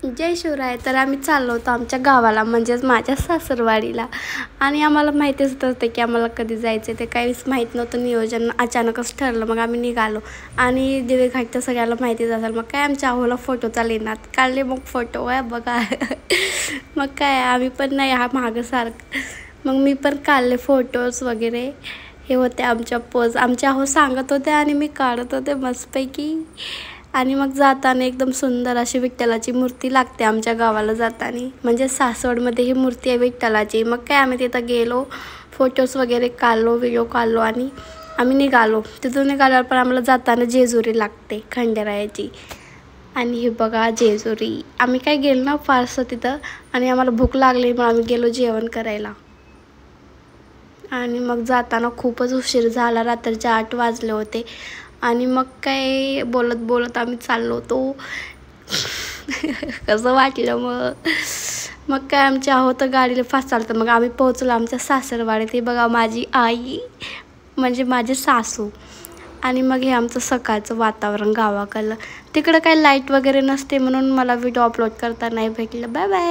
जय शिवराय. तर आम्ही चाललो होतो आमच्या गावाला, म्हणजेच माझ्या सासरवाडीला. आणि आम्हाला माहितीच होतं की आम्हाला कधी जायचं ते काहीच माहीत नव्हतं. नियोजन अचानकच ठरलं. मग आम्ही निघालो आणि दिवेघाट तर सगळ्याला माहितीच असेल. मग काय आमच्या आहोला फोटो चालेनात काढले. मग फोटो आहे बघा. मग काय आम्ही पण नाही हा मागं सारखं. मग मी पण काढले फोटोज वगैरे. हे होते आमच्या पोज. आमच्या आहो सांगत होते आणि मी काढत होते मस्तपैकी. आणि मग जाताना एकदम सुंदर अशी विठ्ठलाची मूर्ती लागते आमच्या गावाला जाताना. म्हणजे सासवडमध्ये ही मूर्ती आहे विठ्ठलाची. मग काय आम्ही तिथं गेलो, फोटोज वगैरे काढलो, व्हिडिओ काढलो आणि आम्ही निघालो. तिथून निघाल्यावर पण आम्हाला जाताना जेजुरी लागते खंडेरायाची. आणि हे बघा जेजुरी. आम्ही काय गेलो ना फारसं तिथं, आणि आम्हाला भूक लागली मग आम्ही गेलो जेवण करायला. आणि मग जाताना खूपच उशीर झाला, रात्रीचे 8 वाजले होते. आणि मग काय बोलत बोलत आम्ही चाललो होतो. कसं वाटलं मग काय आमच्या आहोत गाडीला फास्ट चालतं. मग आम्ही पोहोचलो आमच्या सासरवाडीत. हे बघा माझी आई म्हणजे माझी सासू. आणि मग हे आमचं सकाळचं वातावरण गावाकडलं. तिकडं काही लाईट वगैरे नसते म्हणून मला व्हिडिओ अपलोड करता नाही भेटलं. Bye bye.